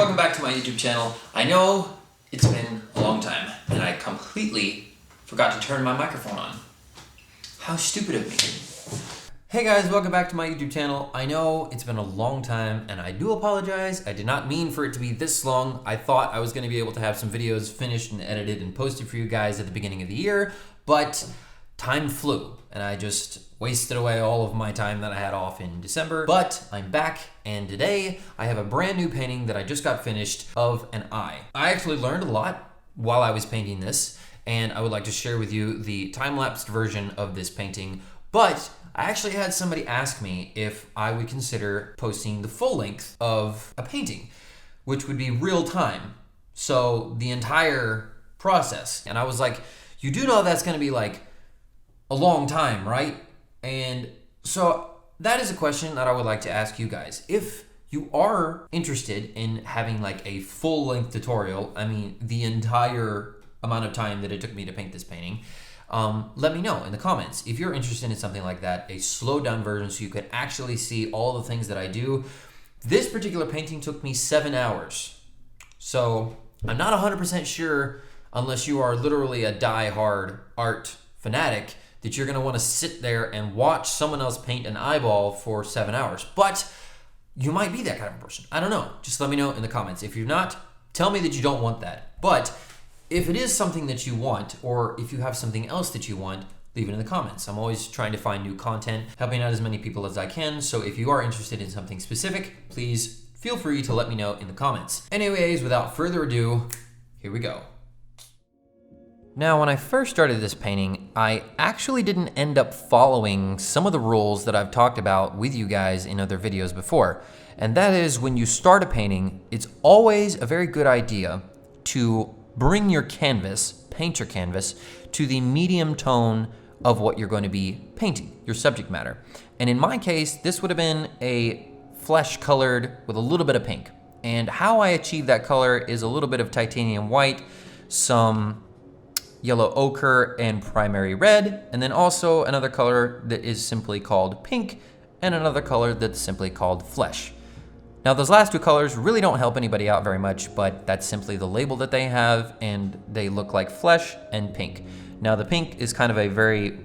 welcome back to my YouTube channel. I know it's been a long time and I completely forgot to turn my microphone on. How stupid of me. Hey guys, welcome back to my YouTube channel. I know it's been a long time and I do apologize. I did not mean for it to be this long. I thought I was going to be able to have some videos finished and edited and posted for you guys at the beginning of the year, but time flew and I just wasted away all of my time that I had off in December. But I'm back, and today I have a brand new painting that I just got finished of an eye. I actually learned a lot while I was painting this, and I would like to share with you the time-lapsed version of this painting. But I actually had somebody ask me if I would consider posting the full length of a painting, which would be real time. So the entire process. And I was like, you do know that's gonna be like a long time, right? And so that is a question that I would like to ask you guys. If you are interested in having like a full length tutorial, I mean the entire amount of time that it took me to paint this painting, let me know in the comments. If you're interested in something like that, a slowed down version so you can actually see all the things that I do. This particular painting took me 7 hours. So I'm not 100% sure, unless you are literally a die-hard art fanatic, that you're gonna wanna sit there and watch someone else paint an eyeball for 7 hours. But you might be that kind of person. I don't know. Just let me know in the comments. If you're not, tell me that you don't want that. But if it is something that you want, or if you have something else that you want, leave it in the comments. I'm always trying to find new content, helping out as many people as I can. So if you are interested in something specific, please feel free to let me know in the comments. Anyways, without further ado, here we go. Now, when I first started this painting, I actually didn't end up following some of the rules that I've talked about with you guys in other videos before. And that is, when you start a painting, it's always a very good idea to bring your canvas, paint your canvas, to the medium tone of what you're going to be painting, your subject matter. And in my case, this would have been a flesh colored with a little bit of pink. And how I achieve that color is a little bit of titanium white, some yellow ochre and primary red, and then also another color that is simply called pink, and another color that's simply called flesh. Now those last two colors really don't help anybody out very much, but that's simply the label that they have, and they look like flesh and pink. Now the pink is kind of a very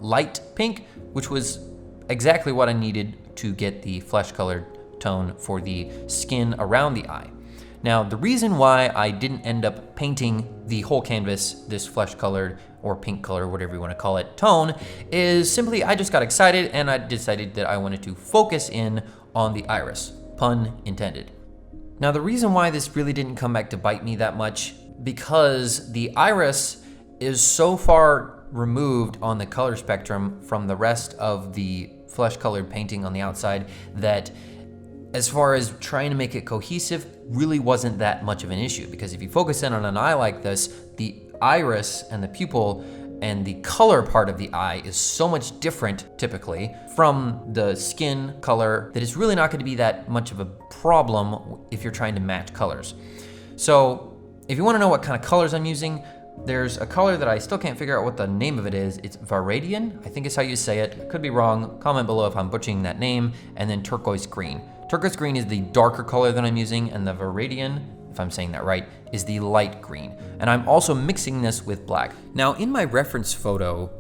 light pink, which was exactly what I needed to get the flesh colored tone for the skin around the eye. Now, the reason why I didn't end up painting the whole canvas this flesh colored or pink color, whatever you want to call it, tone, is simply I just got excited and I decided that I wanted to focus in on the iris, pun intended. Now, the reason why this really didn't come back to bite me that much, because the iris is so far removed on the color spectrum from the rest of the flesh colored painting on the outside that, as far as trying to make it cohesive, really wasn't that much of an issue, because if you focus in on an eye like this, the iris and the pupil and the color part of the eye is so much different typically from the skin color that it's really not going to be that much of a problem if you're trying to match colors. So if you want to know what kind of colors I'm using, there's a color that I still can't figure out what the name of it is. It's Viridian, I think is how you say it. I could be wrong. Comment below if I'm butchering that name. And then turquoise green. Turquoise green is the darker color that I'm using, and the Viridian, if I'm saying that right, is the light green. And I'm also mixing this with black. Now, in my reference photo,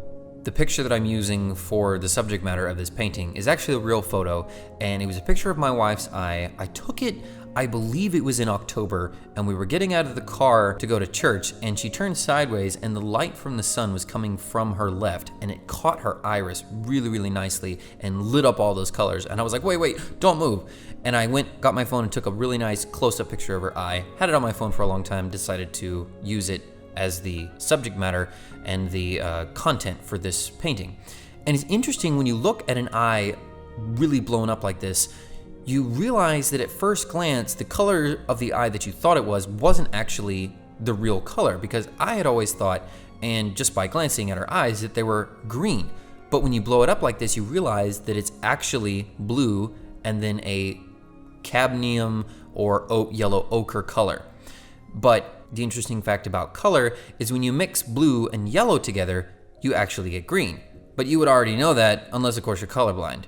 the picture that I'm using for the subject matter of this painting is actually a real photo, and it was a picture of my wife's eye. I took it, I believe it was in October, and we were getting out of the car to go to church, and she turned sideways and the light from the sun was coming from her left, and it caught her iris really nicely and lit up all those colors. And I was like, wait, don't move. And I got my phone and took a really nice close-up picture of her eye, had it on my phone for a long time, decided to use it as the subject matter and the content for this painting. And it's interesting when you look at an eye really blown up like this, you realize that at first glance, the color of the eye that you thought it wasn't actually the real color, because I had always thought, and just by glancing at her eyes, that they were green. But when you blow it up like this, you realize that it's actually blue and then a cadmium or yellow ochre color. But the interesting fact about color is when you mix blue and yellow together, you actually get green. But you would already know that, unless of course you're colorblind.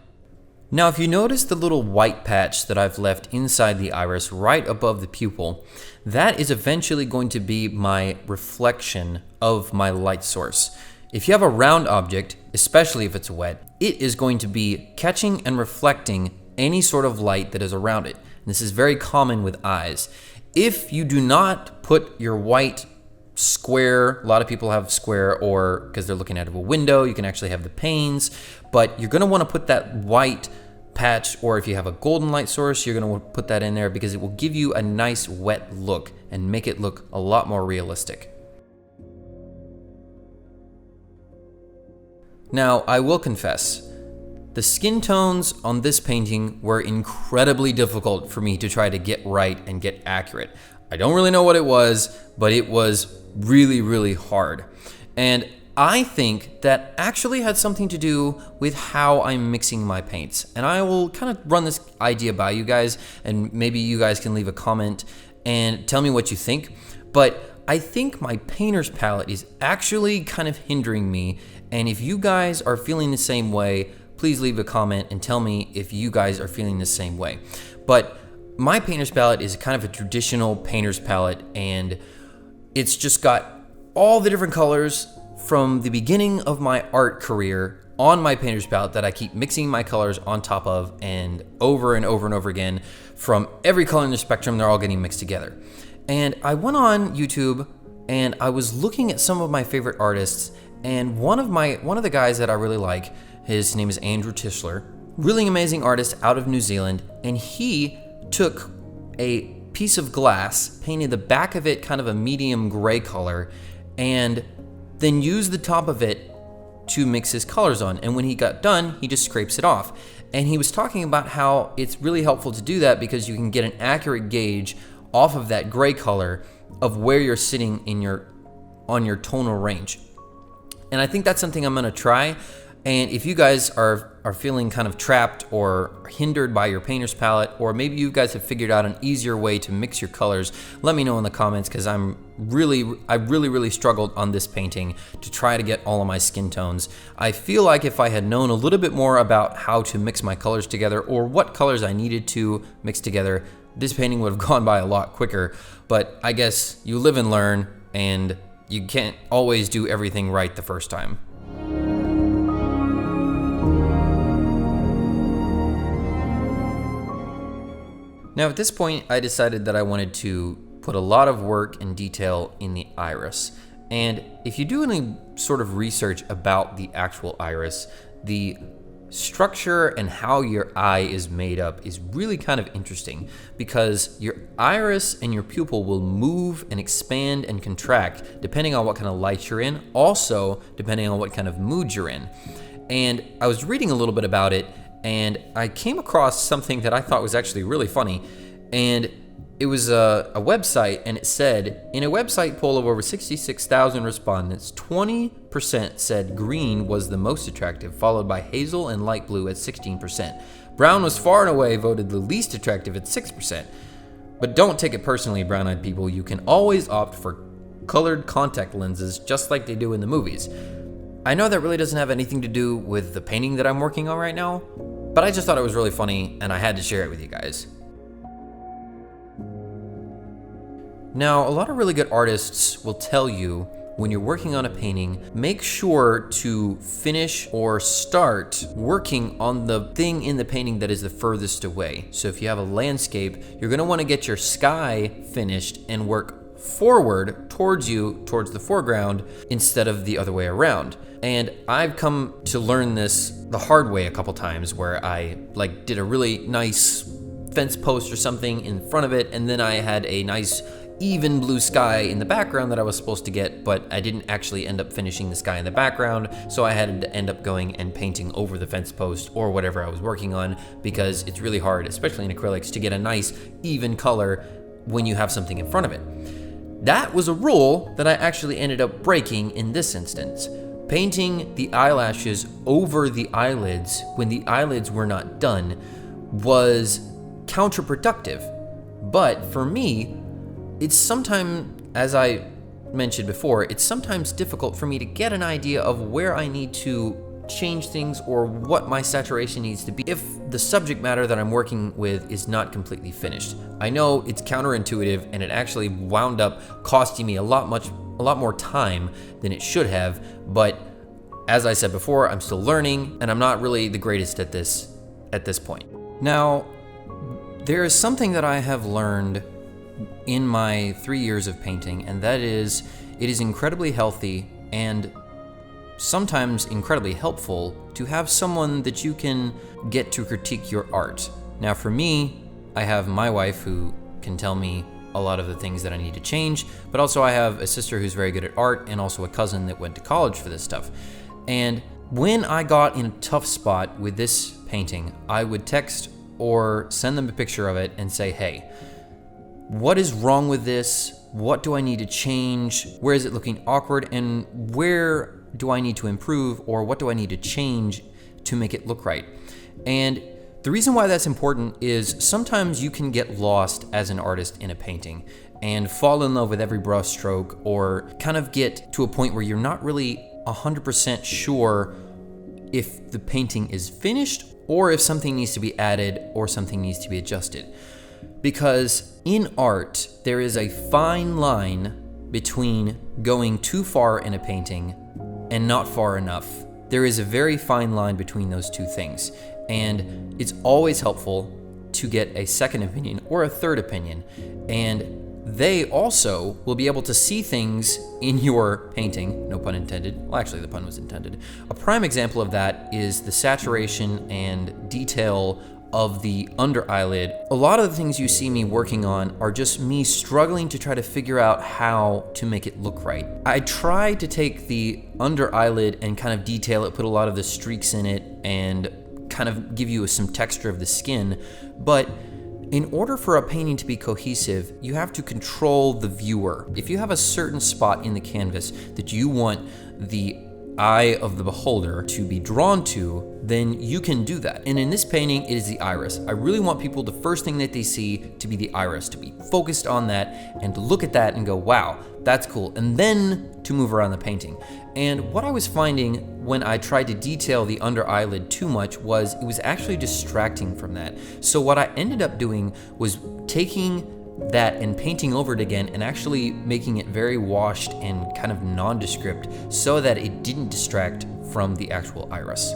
Now, if you notice the little white patch that I've left inside the iris right above the pupil, that is eventually going to be my reflection of my light source. If you have a round object, especially if it's wet, it is going to be catching and reflecting any sort of light that is around it. And this is very common with eyes. If you do not put your white square, a lot of people have square, or because they're looking out of a window, you can actually have the panes, but you're going to want to put that white patch, or if you have a golden light source, you're going to want to put that in there because it will give you a nice wet look and make it look a lot more realistic. Now, I will confess, the skin tones on this painting were incredibly difficult for me to try to get right and get accurate. I don't really know what it was, but it was really, really hard. And I think that actually had something to do with how I'm mixing my paints. And I will kind of run this idea by you guys, and maybe you guys can leave a comment and tell me what you think. But I think my painter's palette is actually kind of hindering me. And if you guys are feeling the same way, please leave a comment and tell me if you guys are feeling the same way. But my painter's palette is kind of a traditional painter's palette, and it's just got all the different colors from the beginning of my art career on my painter's palette that I keep mixing my colors on top of, and over and over and over again from every color in the spectrum. They're all getting mixed together. And I went on YouTube and I was looking at some of my favorite artists, and one of the guys that I really like, his name is Andrew Tischler, really amazing artist out of New Zealand, and he took a piece of glass, painted the back of it kind of a medium gray color, and then used the top of it to mix his colors on. And when he got done, he just scrapes it off. And he was talking about how it's really helpful to do that because you can get an accurate gauge off of that gray color of where you're sitting on your tonal range. And I think that's something I'm gonna try. And if you guys are feeling kind of trapped or hindered by your painter's palette, or maybe you guys have figured out an easier way to mix your colors, let me know in the comments, because I really struggled on this painting to try to get all of my skin tones. I feel like if I had known a little bit more about how to mix my colors together, or what colors I needed to mix together, this painting would have gone by a lot quicker. But I guess you live and learn, and you can't always do everything right the first time. Now at this point, I decided that I wanted to put a lot of work and detail in the iris. And if you do any sort of research about the actual iris, the structure and how your eye is made up is really kind of interesting, because your iris and your pupil will move and expand and contract depending on what kind of light you're in, also depending on what kind of mood you're in. And I was reading a little bit about it, and I came across something that I thought was actually really funny. And it was a website, and it said, in a website poll of over 66,000 respondents, 20% said green was the most attractive, followed by hazel and light blue at 16%. Brown was far and away voted the least attractive at 6%. But don't take it personally, brown-eyed people. You can always opt for colored contact lenses, just like they do in the movies. I know that really doesn't have anything to do with the painting that I'm working on right now, but I just thought it was really funny, and I had to share it with you guys. Now, a lot of really good artists will tell you when you're working on a painting, make sure to finish or start working on the thing in the painting that is the furthest away. So if you have a landscape, you're gonna wanna get your sky finished and work forward towards the foreground instead of the other way around. And I've come to learn this the hard way a couple times, where I did a really nice fence post or something in front of it, and then I had a nice even blue sky in the background that I was supposed to get, but I didn't actually end up finishing the sky in the background, so I had to end up going and painting over the fence post or whatever I was working on, because it's really hard, especially in acrylics, to get a nice even color when you have something in front of it. That was a rule that I actually ended up breaking in this instance. Painting the eyelashes over the eyelids when the eyelids were not done was counterproductive. But for me, it's sometimes, as I mentioned before, it's sometimes difficult for me to get an idea of where I need to change things or what my saturation needs to be if the subject matter that I'm working with is not completely finished. I know it's counterintuitive, and it actually wound up costing me a lot more time than it should have, but as I said before, I'm still learning, and I'm not really the greatest at this point. Now, there is something that I have learned in my 3 years of painting, and that is, it is incredibly healthy and sometimes incredibly helpful to have someone that you can get to critique your art. Now, for me, I have my wife who can tell me a lot of the things that I need to change, but also I have a sister who's very good at art and also a cousin that went to college for this stuff. And when I got in a tough spot with this painting, I would text or send them a picture of it and say, hey, what is wrong with this? What do I need to change? Where is it looking awkward? And where do I need to improve, or what do I need to change to make it look right? And the reason why that's important is sometimes you can get lost as an artist in a painting and fall in love with every brush stroke, or kind of get to a point where you're not really 100% sure if the painting is finished or if something needs to be added or something needs to be adjusted. Because in art, there is a fine line between going too far in a painting and not far enough. There is a very fine line between those two things, and it's always helpful to get a second opinion or a third opinion, and they also will be able to see things in your painting, no pun intended. Well, actually the pun was intended. A prime example of that is the saturation and detail of the under eyelid. A lot of the things you see me working on are just me struggling to try to figure out how to make it look right. I try to take the under eyelid and kind of detail it, put a lot of the streaks in it, and kind of give you some texture of the skin, but in order for a painting to be cohesive, you have to control the viewer. If you have a certain spot in the canvas that you want the eye of the beholder to be drawn to, then you can do that. And in this painting, it is the iris. I really want people, the first thing that they see, to be the iris, to be focused on that and to look at that and go, wow, that's cool. And then to move around the painting. And what I was finding when I tried to detail the under eyelid too much was it was actually distracting from that. So what I ended up doing was taking that and painting over it again and actually making it very washed and kind of nondescript so that it didn't distract from the actual iris.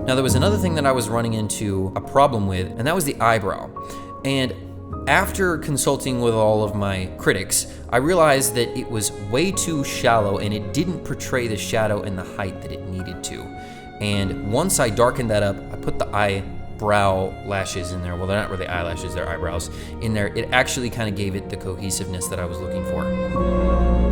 Now, there was another thing that I was running into a problem with, and that was the eyebrow. And after consulting with all of my critics, I realized that it was way too shallow and it didn't portray the shadow and the height that it needed to. And once I darkened that up, I put the eyebrow lashes in there. Well, they're not really eyelashes, they're eyebrows in there. It actually kind of gave it the cohesiveness that I was looking for.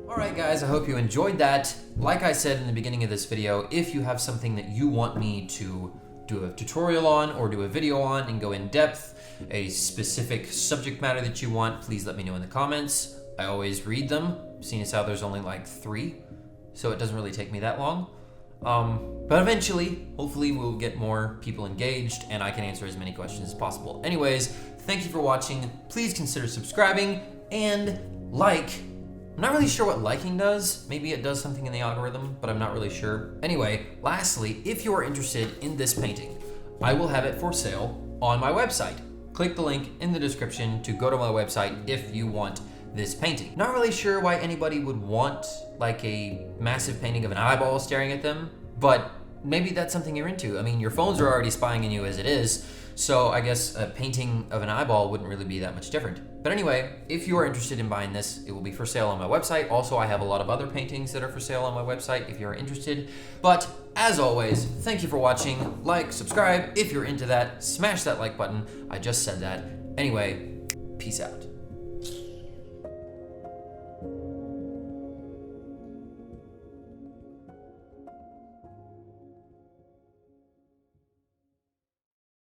Alright guys, I hope you enjoyed that. Like I said in the beginning of this video, if you have something that you want me to do a tutorial on or do a video on and go in depth, a specific subject matter that you want, please let me know in the comments. I always read them, seeing as how there's only like 3, so it doesn't really take me that long. But eventually, hopefully we'll get more people engaged and I can answer as many questions as possible. Anyways, thank you for watching. Please consider subscribing and like. I'm not really sure what liking does. Maybe it does something in the algorithm, but I'm not really sure. Anyway, lastly, if you are interested in this painting, I will have it for sale on my website. click the link in the description to go to my website if you want this painting. Not really sure why anybody would want like a massive painting of an eyeball staring at them, but maybe that's something you're into. I mean, your phones are already spying on you as it is, so I guess a painting of an eyeball wouldn't really be that much different. But anyway, if you are interested in buying this, it will be for sale on my website. Also, I have a lot of other paintings that are for sale on my website if you're interested. But as always, thank you for watching. Like, subscribe if you're into that. Smash that like button. I just said that. Anyway, peace out.